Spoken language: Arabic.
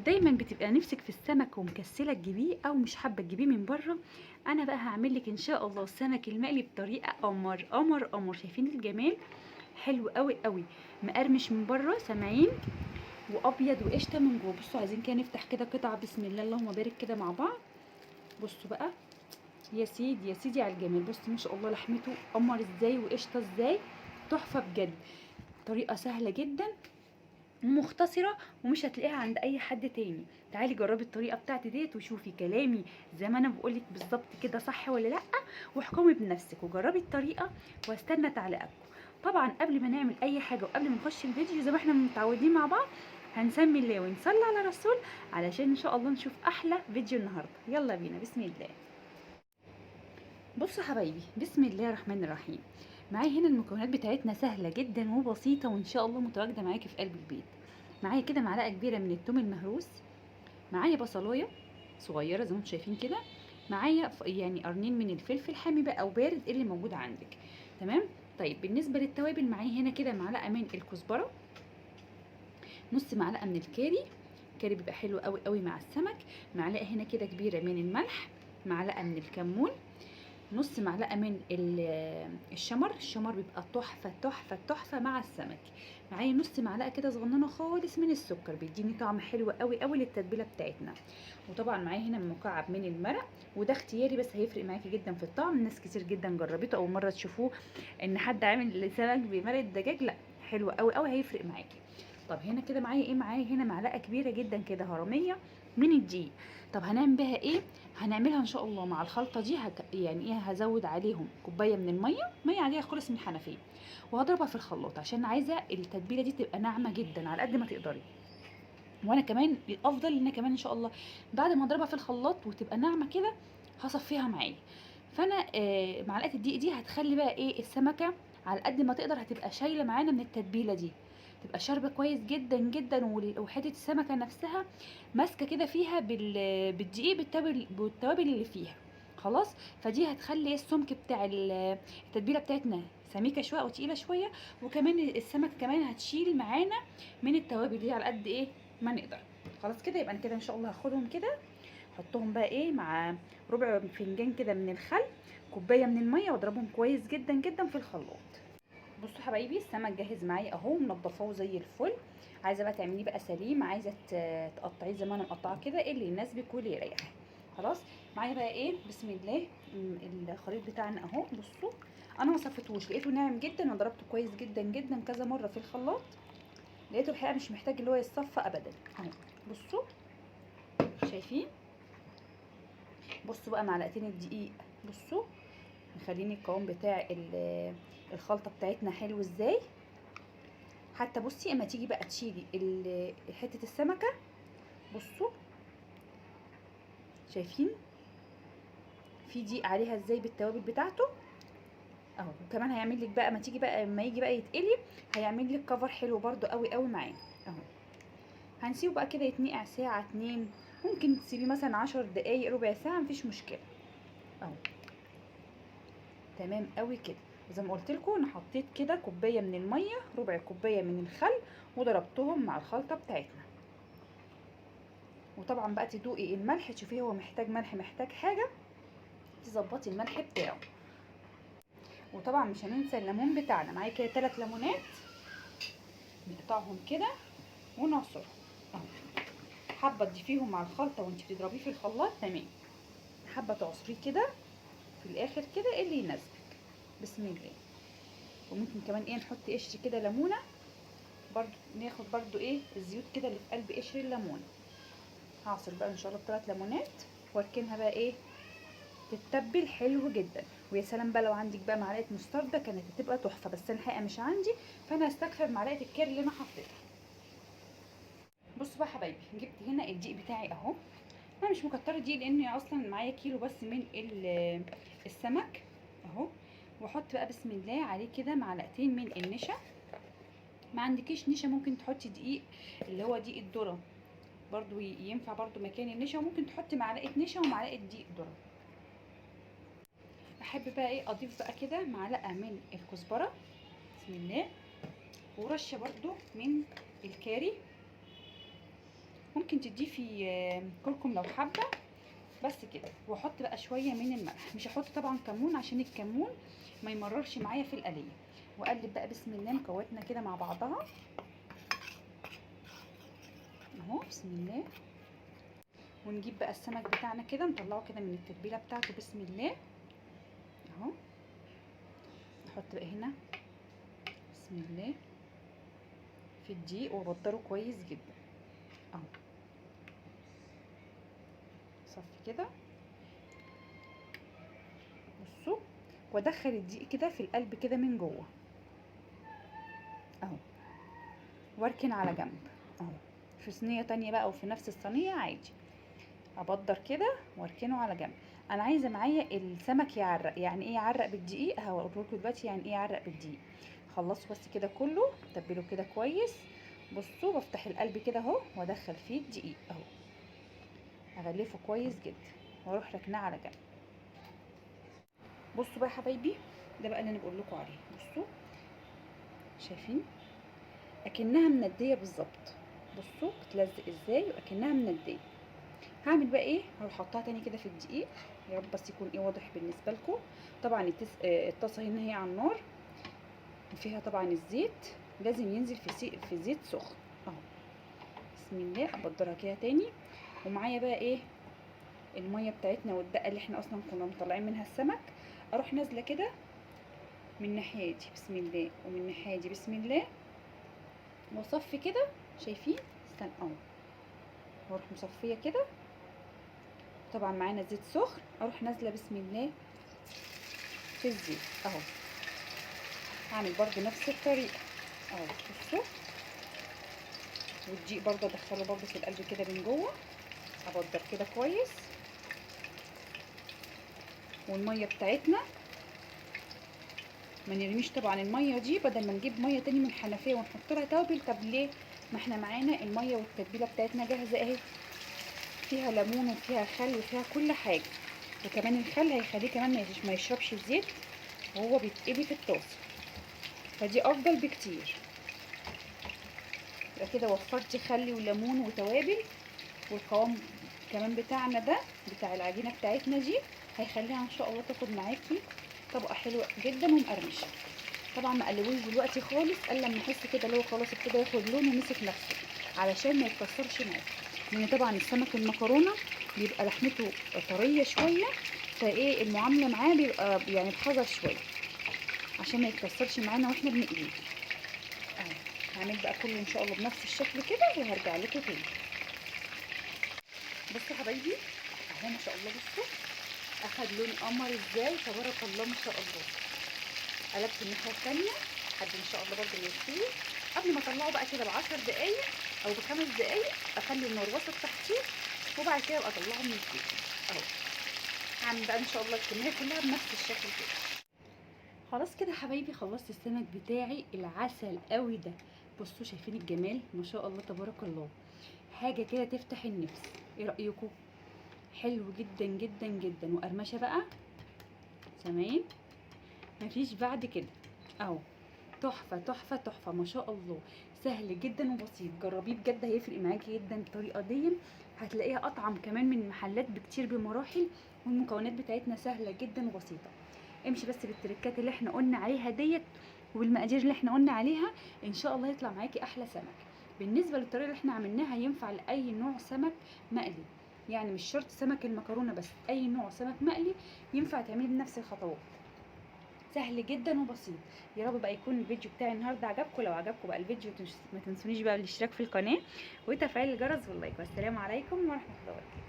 دايما بتبقى نفسك في السمك ومكسله تجيبيه او مش حابه تجيبيه من بره. انا بقى هعمل لك ان شاء الله السمك المقلي بطريقه قمر قمر قمر. شايفين الجمال؟ حلو قوي قوي، مقرمش من بره سامعين، وابيض وقشطه من جوه. بصوا عايزين كده نفتح كده قطعه، بسم الله اللهم بارك كده مع بعض. بصوا بقى، يا سيدي يا سيدي على الجمال. بصوا ما شاء الله لحمته قمر ازاي وقشطه ازاي، تحفه بجد. طريقه سهله جدا ومختصرة ومش هتلاقيها عند اي حد تاني. تعالي جربي الطريقة بتاعتي ديت وشوفي كلامي زي ما انا بقولك بالظبط كده صح ولا لا، واحكمي بنفسك وجربي الطريقة واستنى تعليقاتكم. طبعا قبل ما نعمل اي حاجة وقبل ما نخش الفيديو زي ما احنا متعودين مع بعض، هنسمي الله ونصلي على رسول علشان ان شاء الله نشوف احلى فيديو النهارده. يلا بينا، بسم الله. بصوا حبايبي، بسم الله الرحمن الرحيم. معايا هنا المكونات بتاعتنا سهله جدا وبسيطه وان شاء الله متواجده معاكي في قلب البيت. معايا كده معلقه كبيره من الثوم المهروس، معايا بصلايه صغيره زي ما انتم شايفين كده، معايا يعني قرنين من الفلفل حامي بقى او بارد اللي موجود عندك. تمام. طيب بالنسبه للتوابل، معايا هنا كده معلقه من الكزبره، نص معلقه من الكاري، الكاري بيبقى حلو قوي قوي مع السمك. معلقه هنا كده كبيره من الملح، معلقه من الكمون، نص معلقه من الشمر بيبقى تحفه تحفه تحفه مع السمك. معايا نص معلقه كده صغننه خالص من السكر، بيديني طعم حلو قوي قوي للتتبيله بتاعتنا. وطبعا معايا هنا مكعب من المرق، وده اختياري بس هيفرق معاكي جدا في الطعم. ناس كتير جدا جربته اول مره تشوفوه ان حد عامل سمك بمرق الدجاج، لا حلو قوي قوي هيفرق معاكي. طب هنا كده معايا ايه؟ معايا هنا معلقه كبيره جدا كده هرميه من الدقيق. طب هنعمل بيها ايه؟ هنعملها ان شاء الله مع الخلطه دي يعني ايه، هزود عليهم كوبايه من الميه، ميه عاديه خالص من الحنفيه، وهضربها في الخلاط عشان عايزه التتبيله دي تبقى ناعمه جدا على قد ما تقدري. وانا كمان الافضل ان انا كمان ان شاء الله بعد ما اضربها في الخلاط وتبقى ناعمه كده هصفيها معايا. فانا معلقه الدقيق دي هتخلي بقى ايه السمكه على قد ما تقدر هتبقى شايله معانا من التتبيله دي، تبقى شاربه كويس جدا جدا، وحته السمكه نفسها ماسكه كده فيها بالدقيق بالتوابل اللي فيها. خلاص. فدي هتخلي السمك بتاع التتبيله بتاعتنا سميكه شويه او تقيله شويه، وكمان السمك كمان هتشيل معانا من التوابل دي على قد ايه ما نقدر. خلاص كده، يبقى انا كده ان شاء الله هاخدهم كده احطهم بقى ايه مع ربع فنجان كده من الخل، كوبايه من الميه، واضربهم كويس جدا جدا في الخلاط. بصوا حبايبي، السمك جاهز معايا اهو، منضفاه زي الفل. عايزه بقى تعمليه بقى سليم، عايزه تقطعيه زي ما انا مقطعاه كده، إيه اللي يناسبك واللي يريحك. خلاص. معايا بقى ايه؟ بسم الله. الخليط بتاعنا اهو. بصوا انا ما صفيتهوش، لقيته ناعم جدا وضربته كويس جدا جدا كذا مره في الخلاط، لقيته الحقيقه مش محتاج اللي هو يتصفى ابدا اهو. بصوا شايفين؟ بصوا بقى معلقتين الدقيق، بصوا مخليني القوام بتاع الخلطه بتاعتنا حلو ازاي. حتى بصي اما تيجي بقى تشيلي حته السمكه، بصوا شايفين في دقيق عليها ازاي بالتوابل بتاعته اهو. وكمان هيعمل لك بقى، ما تيجي بقى اما يجي بقى يتقلي هيعمل لك كفر حلو برده قوي قوي معاه اهو. هنسيبه بقى كده يتنقع ساعه اتنين، ممكن تسيبيه مثلا 10 دقايق ربع ساعه، مفيش مشكله اهو. تمام قوي كده. زي ما قلت لكم انا حطيت كده كوبايه من الميه، ربع كوبايه من الخل، وضربتهم مع الخلطه بتاعتنا. وطبعا بقى تدوقي الملح، تشوفيه هو محتاج ملح محتاج حاجه، تظبطي الملح بتاعه. وطبعا مش هننسى الليمون بتاعنا. معايا كده 3 ليمونات نقطعهم كده ونعصرهم اهو. حابه تضيفيهم مع الخلطه وانت بتضربيه في الخلاط تمام، حابه تعصريه كده في الاخر كده اللي يناسبك. بسم الله. وممكن كمان ايه نحط قشر كده ليمونه برضو، ناخد برضو ايه الزيوت كده اللي في قلب قشر الليمون. هعصر بقى ان شاء الله 3 ليمونات واركنها بقى ايه تتبل حلو جدا. ويا سلام بقى لو عندك بقى معلقه مستردة كانت هتبقى تحفه، بس انا الحقيقه مش عندي، فانا هستكفي بمعلقه الكاري اللي انا حطيتها. بصوا بقى حبايبي، جبت هنا الدقيق بتاعي اهو. انا مش مكتره دقيق لان اصلا معايا كيلو بس من السمك اهو. واحط بقى بسم الله عليه كده معلقتين من النشا. ما عندكيش نشا ممكن تحطي دقيق اللي هو دقيق الذره برضو ينفع برضو مكان النشا، وممكن تحطي معلقه نشا ومعلقه دقيق ذره. احب بقى ايه اضيف بقى كده معلقه من الكزبره بسم الله، ورشه برضو من الكاري. ممكن ممكن تضيفي كركم لو حابه، بس كده. واحط بقى شويه من الملح، مش هحط طبعا كمون عشان الكمون ما يمررش معايا في القليه. واقلب بقى بسم الله مكوناتنا كده مع بعضها اهو، بسم الله. ونجيب بقى السمك بتاعنا كده نطلعه كده من التتبيله بتاعته بسم الله اهو. نحط بقى هنا بسم الله في الدقيق وابدره كويس جدا اهو. صفي كده بصوا، وادخل الدقيق كده في القلب كده من جوه اهو، واركن على جنب اهو. في صينيه تانية بقى او في نفس الصينيه عادي، ابدر كده واركنه على جنب. انا عايزه معايا السمك يعرق. يعني ايه يعرق بالدقيق؟ هوريكم دلوقتي يعني ايه يعرق بالدقيق. خلصوا بس كده كله، تبله كده كويس. بصوا بفتح القلب كده اهو وادخل فيه الدقيق اهو، اغلفه كويس جدا واروح راكناه على جنب. بصوا بقى يا حبايبي، ده بقى اللي انا بقول لكم عليه. بصوا شايفين اكنها منديه بالظبط. بصوا بتلزق ازاي واكنها منديه. هعمل بقى ايه؟ هروح احطها تاني كده في الدقيق، يا رب بس يكون ايه واضح بالنسبه لكم. طبعا الطاسه هنا هي على النار وفيها طبعا الزيت، لازم ينزل في زيت سخن اهو. بسم الله. ابدرها كده تاني. ومعايا بقى ايه؟ الميه بتاعتنا والدقه اللي احنا اصلا كنا مطلعين منها السمك. اروح نازله كده من الناحيه دي بسم الله ومن الناحيه دي بسم الله، واصفي كده. شايفين؟ استنى اهو، واروح مصفيه كده. طبعا معانا زيت سخن، اروح نازله بسم الله في الزيت اهو. هعمل برضو نفس الطريقه اهو. بصوا، والدقيق برضو ادخله برضو في القلب كده من جوه، ابدر كده كويس. والميه بتاعتنا ما نرميش طبعا الميه دي، بدل ما نجيب ميه تاني من الحنفيه ونحط لها توابل. طب ليه؟ ما احنا معانا الميه والتتبيله بتاعتنا جاهزه اهي، فيها ليمون وفيها خل وفيها كل حاجه. وكمان الخل هيخليه كمان ما يشربش الزيت وهو بيتقلي في الطاسه، فدي افضل بكتير. يبقى كده وفرتي خل وليمون وتوابل. والقوام كمان بتاعنا ده بتاع العجينه بتاعتنا دي هيخليها ان شاء الله تاخد معاكي طبقه حلوه جدا ومقرمشه. طبعا ما قلبوش دلوقتي خالص الا لما احس كده اللي هو خلاص ابتدى ياخد لون ومسك نفسه، علشان ما يتكسرش معاكي. لان طبعا السمك المكرونه بيبقى لحمته طريه شويه، فايه المعامله معاه بيبقى يعني بحذر شويه عشان ما يتكسرش معانا واحنا بنقليه اهو. هعمل بقى كله ان شاء الله بنفس الشكل كده وهرجع لكم تاني. بصوا حبايبي اهو ما شاء الله. بصوا اخد لون قمر ازاي، تبارك الله ما شاء الله. قلبت الناحيه الثانيه لحد ان شاء الله برده ما يستوي. قبل ما اطلعه بقى كده ب10 دقايق او ب5 دقايق اخلي النار وسط تحتيه، وبعد كده ابقى اطلعه من الزيت اهو. هعمل بقى ان شاء الله الكميه كلها بنفس الشكل كده. خلاص كده حبايبي خلصت السمك بتاعي العسل قوي ده. بصوا شايفين الجمال ما شاء الله تبارك الله، حاجه كده تفتح النفس. ايه رايكم؟ حلو جدا جدا جدا وقرمشه بقى، سامعين؟ مفيش بعد كده اهو. تحفه تحفه تحفه ما شاء الله. سهل جدا وبسيط، جربيه بجد هيفرق معاكي جدا. الطريقه دي هتلاقيها اطعم كمان من المحلات بكتير بمراحل، والمكونات بتاعتنا سهله جدا وبسيطه. امشي بس بالتركات اللي احنا قلنا عليها ديت والمقادير اللي احنا قلنا عليها، ان شاء الله يطلع معاكي احلى سمك. بالنسبه للطريقه اللي احنا عملناها ينفع لاي نوع سمك مقلي، يعني مش شرط سمك المكرونه بس، اي نوع سمك مقلي ينفع تعمليه بنفس الخطوات. سهل جدا وبسيط. يا رب بقى يكون الفيديو بتاعي النهارده عجبكم. لو عجبكم بقى الفيديو ما تنسونيش بقى بالاشتراك في القناه وتفعيل الجرس واللايك. والسلام عليكم ورحمه الله وبركاته.